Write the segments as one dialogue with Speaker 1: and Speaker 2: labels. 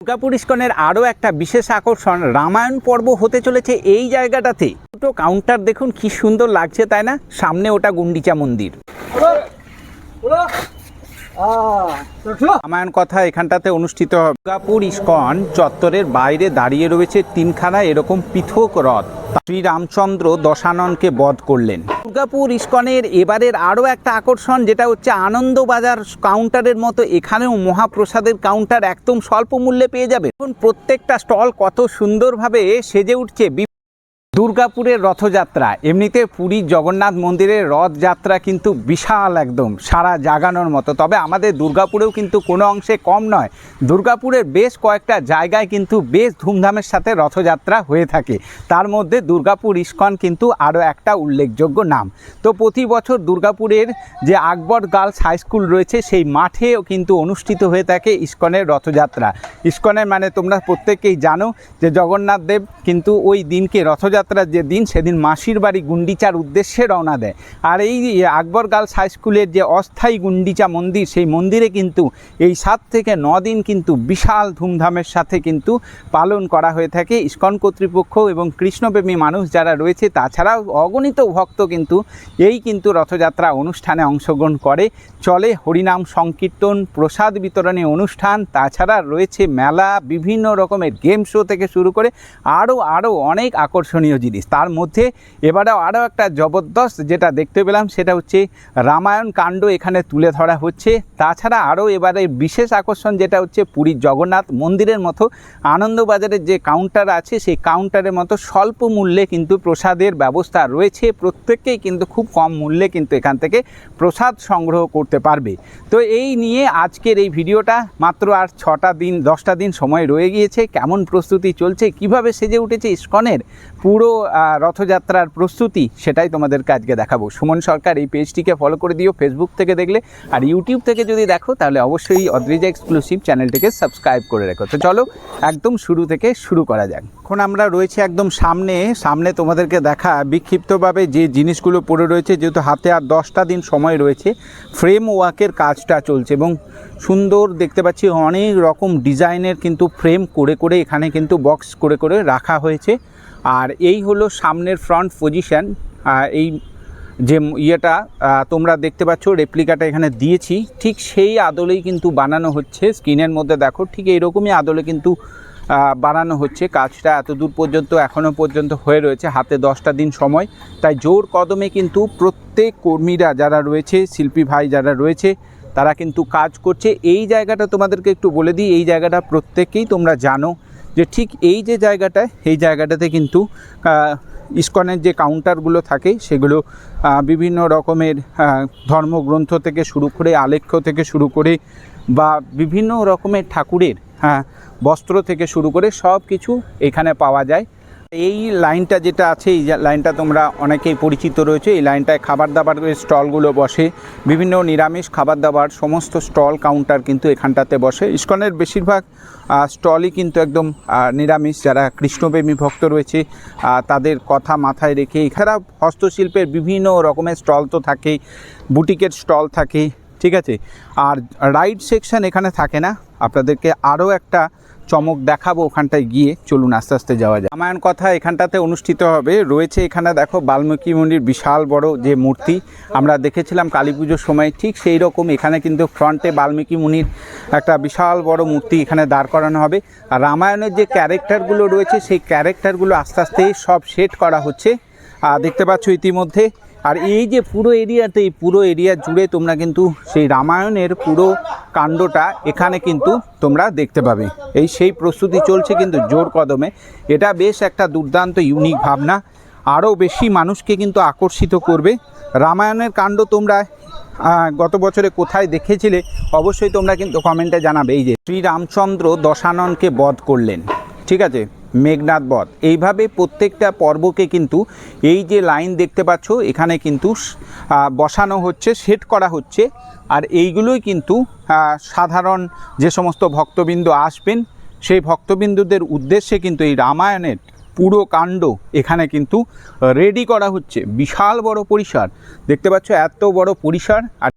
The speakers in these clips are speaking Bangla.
Speaker 1: দুর্গাপুর ইস্কনের আরও একটা বিশেষ আকর্ষণ রামায়ণ পর্ব হতে চলেছে এই জায়গাটাতে। দুটো কাউন্টার দেখুন কি সুন্দর লাগছে, তাই না? সামনে ওটা গুন্ডিচা মন্দির। রামায়ণ কথা এখানটাতে অনুষ্ঠিত হবে। দুর্গাপুর ইস্কন চত্বরের বাইরে দাঁড়িয়ে রয়েছে তিনখানা এরকম পৃথক রথ। শ্রীরামচন্দ্র দশাননকে বধ করলেন। দুর্গাপুর ইস্কনের এবারের আরও একটা আকর্ষণ, যেটা হচ্ছে আনন্দবাজার কাউন্টারের মতো এখানেও মহাপ্রসাদের কাউন্টার একদম স্বল্প মূল্যে পেয়ে যাবে। এখন প্রত্যেকটা স্টল কত সুন্দরভাবে সেজে উঠছে। দুর্গাপুরের রথযাত্রা, এমনিতে পুরীর জগন্নাথ মন্দিরের রথযাত্রা কিন্তু বিশাল, একদম সারা জাগানোর মতো। তবে আমাদের দুর্গাপুরেও কিন্তু কোনো অংশে কম নয়। দুর্গাপুরের বেশ কয়েকটা জায়গায় কিন্তু বেশ ধুমধামের সাথে রথযাত্রা হয়ে থাকে। তার মধ্যে দুর্গাপুর ইস্কন কিন্তু আরও একটা উল্লেখযোগ্য নাম। তো প্রতি বছর দুর্গাপুরের যে আকবর গার্লস হাই স্কুল রয়েছে সেই মাঠেও কিন্তু অনুষ্ঠিত হয়ে থাকে ইস্কনের রথযাত্রা। ইস্কনের মানে তোমরা প্রত্যেকেই জানো যে জগন্নাথ দেব কিন্তু ওই দিনকে রথযাত্রার যে দিন, সেদিন মাসির বাড়ি গুন্ডিচার উদ্দেশ্যে রওনা দেয়। আর এই আকবর গার্লস হাই স্কুলের যে অস্থায়ী গুন্ডিচা মন্দির, সেই মন্দিরে কিন্তু এই 7 থেকে 9 দিন কিন্তু বিশাল ধুমধামের সাথে কিন্তু পালন করা হয়ে থাকে। ইস্কন কর্তৃপক্ষ এবং কৃষ্ণপ্রেমী মানুষ যারা রয়েছে, তাছাড়াও অগণিত ভক্ত কিন্তু এই কিন্তু রথযাত্রা অনুষ্ঠানে অংশগ্রহণ করে। চলে হরিনাম সংকীর্তন, প্রসাদ বিতরণী অনুষ্ঠান, তাছাড়া রয়েছে মেলা, বিভিন্ন রকমের গেম শো থেকে শুরু করে আরও অনেক আকর্ষণীয় জিনিস। তার মধ্যে এবারেও আরও একটা জবরদস্ত যেটা দেখতে পেলাম, সেটা হচ্ছে রামায়ণ কাণ্ড এখানে তুলে ধরা হচ্ছে। তাছাড়া আরও এবারে বিশেষ আকর্ষণ যেটা হচ্ছে পুরীর জগন্নাথ মন্দিরের মতো আনন্দবাজারের যে কাউন্টার আছে, সেই কাউন্টারের মতো স্বল্প মূল্যে কিন্তু প্রসাদের ব্যবস্থা রয়েছে। প্রত্যেককেই কিন্তু খুব কম মূল্যে কিন্তু এখান থেকে প্রসাদ সংগ্রহ করতে পারবে। তো এই নিয়ে আজকের এই ভিডিওটা, মাত্র আর 10টা দিন সময় রয়ে গিয়েছে। কেমন প্রস্তুতি চলছে, কিভাবে সেজে উঠেছে ইস্কনের পুরো রথযাত্রার প্রস্তুতি, সেটাই তোমাদেরকে আজকে দেখাবো। সুমন সরকার এই পেজটিকে ফলো করে দিও ফেসবুক থেকে দেখলে, আর ইউটিউব থেকে যদি দেখো তাহলে অবশ্যই অদ্রিজা এক্সক্লুসিভ চ্যানেলটিকে সাবস্ক্রাইব করে রেখো। তো চলো একদম শুরু থেকে শুরু করা যাক। এখন আমরা রয়েছি একদম সামনে তোমাদেরকে দেখা বিক্ষিপ্তভাবে যে জিনিসগুলো পড়ে রয়েছে, যেহেতু হাতে আর 10টা দিন সময় রয়েছে। ফ্রেম ওয়ার্কের কাজটা চলছে এবং সুন্দর দেখতে পাচ্ছি অনেক রকম ডিজাইনের কিন্তু ফ্রেম করে এখানে কিন্তু বক্স করে রাখা হয়েছে। আর এই হলো সামনের ফ্রন্ট পজিশন। এই যে ইয়েটা তোমরা দেখতে পাচ্ছ, রেপ্লিকাটা এখানে দিয়েছি, ঠিক সেই আদলেই কিন্তু বানানো হচ্ছে। স্ক্রিনের মধ্যে দেখো ঠিক এইরকমই আদলে কিন্তু বানানো হচ্ছে। কাজটা এত দূর পর্যন্ত এখনও পর্যন্ত হয়ে রয়েছে। হাতে 10টা দিন সময়, তাই জোর কদমে কিন্তু প্রত্যেক কর্মীরা যারা রয়েছে, শিল্পী ভাই যারা রয়েছে, তারা কিন্তু কাজ করছে। এই জায়গাটা তোমাদেরকে একটু বলে দিই, এই জায়গাটা প্রত্যেকেই তোমরা জানো যে ঠিক এই যে জায়গাটায়, এই জায়গাটাতে কিন্তু ইস্কনের যে কাউন্টারগুলো থাকে, সেগুলো বিভিন্ন রকমের ধর্মগ্রন্থ থেকে শুরু করে, আলেখ্য থেকে শুরু করে, বা বিভিন্ন রকমের ঠাকুরের বস্ত্র থেকে শুরু করে সব কিছু এখানে পাওয়া যায়। এই লাইনটা যেটা আছে, এই লাইনটা তোমরা অনেকেই পরিচিত রয়েছে। এই লাইনটায় খাবার দাবারের স্টলগুলো বসে, বিভিন্ন নিরামিষ খাবার দাবার সমস্ত স্টল কাউন্টার কিন্তু এখানটাতে বসে। ইস্কনের বেশিরভাগ স্টলই কিন্তু একদম নিরামিষ। যারা কৃষ্ণপ্রেমী ভক্ত রয়েছে তাদের কথা মাথায় রেখে, এছাড়া হস্তশিল্পের বিভিন্ন রকমের স্টল তো থাকেই, বুটিকের স্টল থাকে, ঠিক আছে। আর রাইড সেকশন এখানে থাকে না, আপনাদেরকে আরও একটা চমক দেখাবো ওখানটায় গিয়ে। চলুন আস্তে আস্তে যাওয়া যায়। রামায়ণ কথা এখানটাতে অনুষ্ঠিত হবে। রয়েছে এখানে দেখো বাল্মীকি মুনির বিশাল বড় যে মূর্তি আমরা দেখেছিলাম কালী পুজোর সময়, ঠিক সেই রকম এখানে কিন্তু ফ্রন্টে বাল্মীকি মুনির একটা বিশাল বড় মূর্তি এখানে দাঁড় করানো হবে। আর রামায়ণের যে ক্যারেক্টারগুলো রয়েছে, সেই ক্যারেক্টারগুলো আস্তে আস্তে সব সেট করা হচ্ছে, দেখতে পাচ্ছ ইতিমধ্যে। আর এই যে পুরো এরিয়াতে, এই পুরো এরিয়া জুড়ে তোমরা কিন্তু সেই রামায়ণের পুরো কাণ্ডটা এখানে কিন্তু তোমরা দেখতে পাবে। সেই প্রস্তুতি চলছে কিন্তু জোর কদমে। এটা বেশ একটা দুর্দান্ত ইউনিক ভাবনা, আরও বেশি মানুষকে কিন্তু আকর্ষিত করবে। রামায়ণের কাণ্ড তোমরা গত বছরে কোথায় দেখেছিলে অবশ্যই তোমরা কিন্তু কমেন্টে জানাবে। এই যে শ্রীরামচন্দ্র দশাননকে বধ করলেন, ঠিক আছে, মেঘনাদ বধ। এইভাবে প্রত্যেকটা পর্বকে কিন্তু এই যে লাইন দেখতে পাচ্ছ এখানে কিন্তু বসানো হচ্ছে, সেট করা হচ্ছে। আর এইগুলোই কিন্তু সাধারণ যে সমস্ত ভক্তবৃন্দ আসবেন, সেই ভক্তবৃন্দদের উদ্দেশ্যে কিন্তু এই রামায়ণের পুরো কাণ্ড এখানে কিন্তু রেডি করা হচ্ছে। বিশাল বড় পরিসর দেখতে পাচ্ছ, এত বড় পরিসর। আর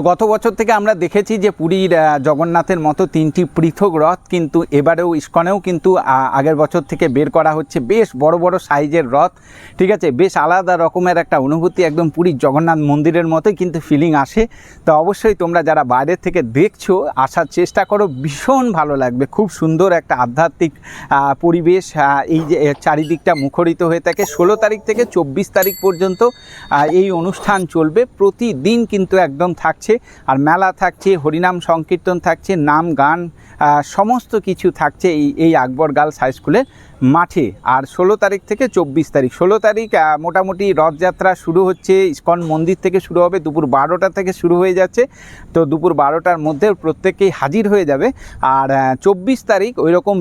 Speaker 1: গত বছর থেকে আমরা দেখেছি যে পুরীর জগন্নাথের মতো 3টি পৃথক রথ কিন্তু এবারেও ইস্কনেও কিন্তু আগের বছর থেকে বের করা হচ্ছে বেশ বড় বড় সাইজের রথ। ঠিক আছে, বেশ আলাদা রকমের একটা অনুভূতি, একদম পুরীর জগন্নাথ মন্দিরের মতোই কিন্তু ফিলিং আসে। তো অবশ্যই তোমরা যারা বাইরের থেকে দেখছো আসার চেষ্টা করো, ভীষণ ভালো লাগবে। খুব সুন্দর একটা আধ্যাত্মিক পরিবেশ, এই যে চারিদিকটা মুখরিত হয়ে থাকে। 16 তারিখ থেকে 24 তারিখ পর্যন্ত এই অনুষ্ঠান চলবে, প্রতিদিন কিন্তু একদম থাকছে। আর মেলা থাকছে, হরিনাম সংকীর্তন থাকছে, নাম গান সমস্ত কিছু থাকছে এই আকবর গার্লস হাই স্কুলের মাঠে। আর 16 তারিখ থেকে 24 তারিখ, 16 তারিখ মোটামুটি রথযাত্রা শুরু হচ্ছে, ইস্কন মন্দির থেকে শুরু হবে, দুপুর 12টা থেকে শুরু হয়ে যাচ্ছে। তো দুপুর 12টার মধ্যে প্রত্যেকেই হাজির হয়ে যাবে। আর 24 তারিখ ওই রকম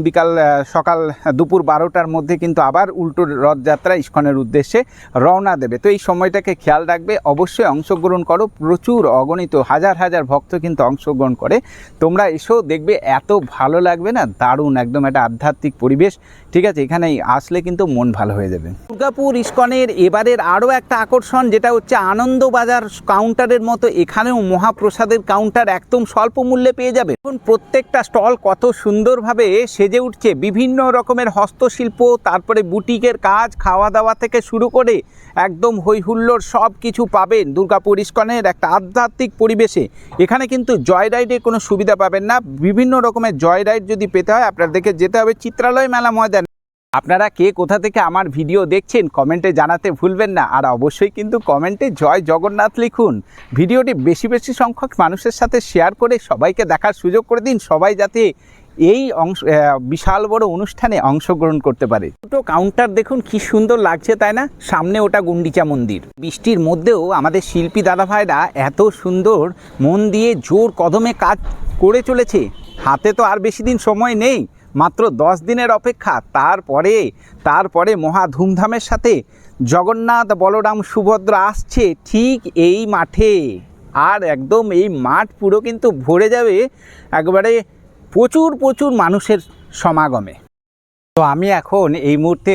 Speaker 1: সকাল দুপুর 12টার মধ্যে কিন্তু আবার উল্টো রথযাত্রা ইস্কনের উদ্দেশ্যে রওনা দেবে। তো এই সময়টাকে খেয়াল রাখবে, অবশ্যই অংশগ্রহণ করো। প্রচুর অগণিত হাজার হাজার ভক্ত কিন্তু অংশগ্রহণ করে। তোমরা এসেও দেখবে, এত ভালো লাগবে না, দারুণ একদম একটা আধ্যাত্মিক পরিবেশ। ঠিক আছে, এখানে আসলে কিন্তু মন ভালো হয়ে যাবে। দুর্গাপুর ইস্কনের এবারের আরও একটা আকর্ষণ, যেটা হচ্ছে আনন্দবাজার কাউন্টারের মতো এখানেও মহাপ্রসাদের কাউন্টার একদম স্বল্প মূল্যে পেয়ে যাবে। এখন প্রত্যেকটা স্টল কত সুন্দরভাবে সেজে উঠছে, বিভিন্ন রকমের হস্তশিল্প, তারপরে বুটিকের কাজ, খাওয়া দাওয়া থেকে শুরু করে একদম হই হুল্লোড় সব কিছু পাবেন দুর্গাপুর ইস্কনের একটা আধ্যাত্মিক পরিবেশে। এখানে কিন্তু জয় রাইডের কোনো সুবিধা পাবেন না। বিভিন্ন রকমের জয় রাইড যদি পেতে হয় আপনাদেরকে যেতে হবে চিত্রালয় মেলা ময়দান। আপনারা কে কোথা থেকে আমার ভিডিও দেখছেন কমেন্টে জানাতে ভুলবেন না। আর অবশ্যই কিন্তু কমেন্টে জয় জগন্নাথ লিখুন। ভিডিওটি বেশি বেশি সংখ্যক মানুষের সাথে শেয়ার করে সবাইকে দেখার সুযোগ করে দিন, সবাই যাতে এই বিশাল বড় অনুষ্ঠানে অংশগ্রহণ করতে পারে। দুটো কাউন্টার দেখুন কি সুন্দর লাগছে, তাই না? সামনে ওটা গুন্ডিচা মন্দির। বৃষ্টির মধ্যেও আমাদের শিল্পী দাদাভাইরা এত সুন্দর মন দিয়ে জোর কদমে কাজ করে চলেছে। হাতে তো আর বেশি দিন সময় নেই, মাত্র 10 দিনের অপেক্ষা। তারপরে মহা ধুমধামের সাথে জগন্নাথ বলরাম সুভদ্রা আসছে ঠিক এই মাঠে। আর একদম এই মাঠ পুরো কিন্তু ভরে যাবে একবারে প্রচুর মানুষের সমাগমে। তো আমি এখন এই মুহূর্তে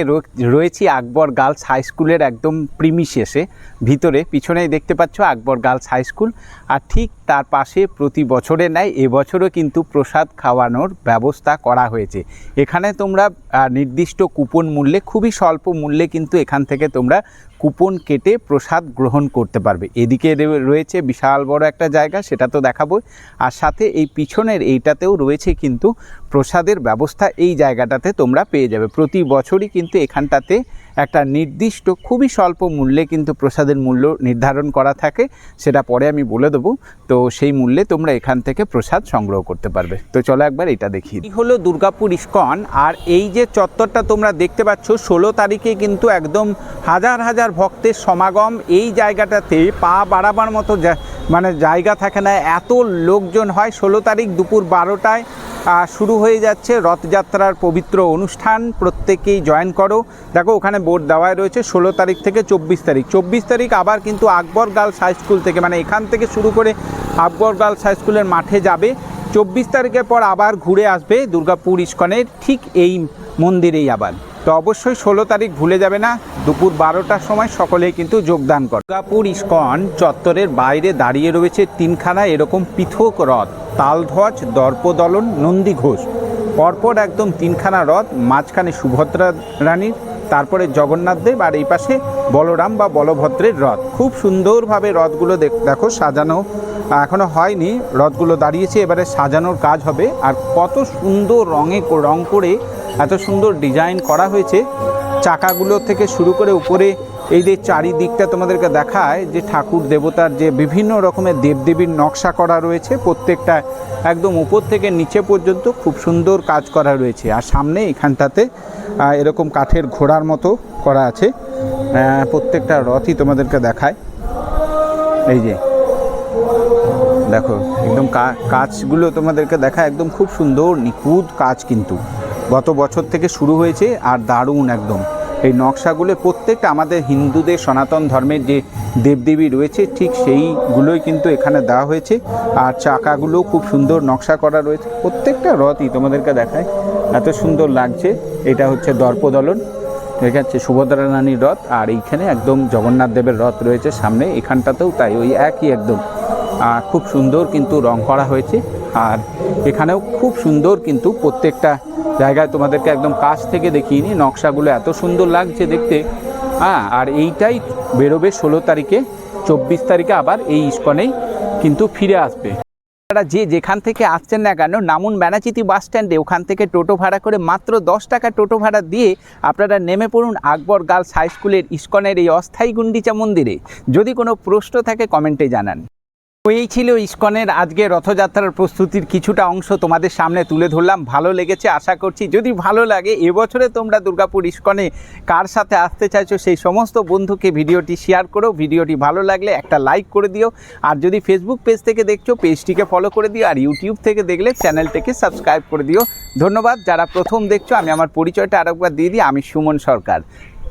Speaker 1: রয়েছি আকবর গার্লস হাই স্কুলের একদম প্রিমিসেসে ভিতরে। পিছনেই দেখতে পাচ্ছ আকবর গার্লস হাই স্কুল। আর ঠিক তার পাশে প্রতি বছরের ন্যায় এবছরও কিন্তু প্রসাদ খাওয়ানোর ব্যবস্থা করা হয়েছে। এখানে তোমরা নির্দিষ্ট কুপন মূল্যে, খুবই স্বল্প মূল্যে কিন্তু এখান থেকে তোমরা কুপন কেটে প্রসাদ গ্রহণ করতে পারবে। এদিকে রয়েছে বিশাল বড় একটা জায়গা, সেটা তো দেখাবো। আর সাথে এই পিছনের এইটাতেও রয়েছে কিন্তু প্রসাদের ব্যবস্থা। এই জায়গাটাতে তোমরা পেয়ে যাবে। প্রতি বছরই কিন্তু এখানটাতে একটা নির্দিষ্ট খুবই স্বল্প মূল্যে কিন্তু প্রসাদের মূল্য নির্ধারণ করা থাকে, সেটা পরে আমি বলে দেবো। তো সেই মূল্যে তোমরা এখান থেকে প্রসাদ সংগ্রহ করতে পারবে। তো চলো একবার এটা দেখি। এই হলো দুর্গাপুর ইস্কন। আর এই যে চত্বরটা তোমরা দেখতে পাচ্ছ, 16 তারিখে কিন্তু একদম হাজার হাজার ভক্তের সমাগম। এই জায়গাটাতে পা বাড়াবার মতো মানে জায়গা থাকে না, এত লোকজন হয়। 16 তারিখ দুপুর 12টায় শুরু হয়ে যাচ্ছে রথযাত্রার পবিত্র অনুষ্ঠান। প্রত্যেকেই জয়েন করো। দেখো ওখানে বোর্ড দেওয়াই রয়েছে 16 তারিখ থেকে 24 তারিখ। 24 তারিখ আবার কিন্তু আকবর গার্লস হাই স্কুল থেকে, মানে এখান থেকে শুরু করে আকবর গার্লস হাই স্কুলের মাঠে যাবে। 24 তারিখের পর আবার ঘুরে আসবে দুর্গাপুর ইস্কনের ঠিক এই মন্দিরেই আবার। তো অবশ্যই 16 তারিখ ভুলে যাবে না, দুপুর 12টার সময় সকলেই কিন্তু যোগদান করে। দুর্গাপুর ইস্কন চত্বরের বাইরে দাঁড়িয়ে রয়েছে 3খানা এরকম পৃথক রথ, তালধ্বজ, দর্পদলন, নন্দী ঘোষ। পরপর একদম 3খানা রথ, মাঝখানে সুভদ্রা রানীর, তারপরে জগন্নাথ দেব, আর এই পাশে বলরাম বা বলভদ্রের রথ। খুব সুন্দরভাবে রথগুলো দেখো সাজানো এখনও হয়নি, রথগুলো দাঁড়িয়েছে, এবারে সাজানোর কাজ হবে। আর কত সুন্দর রং করে এত সুন্দর ডিজাইন করা হয়েছে। চাকাগুলো থেকে শুরু করে উপরে এই যে চারিদিকটা তোমাদেরকে দেখায় যে ঠাকুর দেবতার যে বিভিন্ন রকমের দেবদেবীর নকশা করা রয়েছে, প্রত্যেকটা একদম উপর থেকে নিচে পর্যন্ত খুব সুন্দর কাজ করা রয়েছে। আর সামনে এখানটাতে এরকম কাঠের ঘোড়ার মতো করা আছে। প্রত্যেকটা রথই তোমাদেরকে দেখায়। এই যে দেখো একদম কাজগুলো তোমাদেরকে দেখায়, একদম খুব সুন্দর নিখুঁত কাজ কিন্তু গত বছর থেকে শুরু হয়েছে। আর দারুণ একদম এই নকশাগুলো প্রত্যেকটা আমাদের হিন্দুদের সনাতন ধর্মের যে দেবদেবী রয়েছে ঠিক সেইগুলোই কিন্তু এখানে দেওয়া হয়েছে। আর চাকাগুলো খুব সুন্দর নকশা করা রয়েছে। প্রত্যেকটা রথই তোমাদেরকে দেখায়, এত সুন্দর লাগছে। এটা হচ্ছে দর্পদলন, এটা হচ্ছে সুভদ্রা রানীর রথ। আর এইখানে একদম জগন্নাথ দেবের রথ রয়েছে সামনে, এখানটাতেও তাই ওই একই একদম খুব সুন্দর কিন্তু রং করা হয়েছে। আর এখানেও খুব সুন্দর কিন্তু প্রত্যেকটা জায়গায় তোমাদেরকে একদম কাছ থেকে দেখিয়ে নিই, নকশাগুলো এত সুন্দর লাগছে দেখতে। আর এইটাই বেরোবে 16 তারিখে, 24 তারিখে আবার এই ইস্কনেই কিন্তু ফিরে আসবে। আপনারা যে যেখান থেকে আসছেন না কেন, নামুন ব্যানাচিতি বাস স্ট্যান্ডে, ওখান থেকে টোটো ভাড়া করে মাত্র 10 টাকা টোটো ভাড়া দিয়ে আপনারা নেমে পড়ুন আকবর গার্লস হাই স্কুলের ইস্কনের এই অস্থায়ী গুন্ডিচা মন্দিরে। যদি কোনো প্রশ্ন থাকে কমেন্টে জানান। এই ছিল ইস্কনের আজকে রথযাত্রার প্রস্তুতির কিছুটা অংশ তোমাদের সামনে তুলে ধরলাম। ভালো লেগেছে আশা করছি। যদি ভালো লাগে, এবছরে তোমরা দুর্গাপুর ইস্কনে কার সাথে আসতে চাইছো সেই সমস্ত বন্ধুকে ভিডিওটি শেয়ার করো। ভিডিওটি ভালো লাগলে একটা লাইক করে দিও। আর যদি ফেসবুক পেজ থেকে দেখছো, পেজটিকে ফলো করে দিও। আর ইউটিউব থেকে দেখলে চ্যানেলটিকে সাবস্ক্রাইব করে দিও। ধন্যবাদ। যারা প্রথম দেখছো, আমি আমার পরিচয়টা আরেকবার দিয়ে দিই, আমি সুমন সরকার।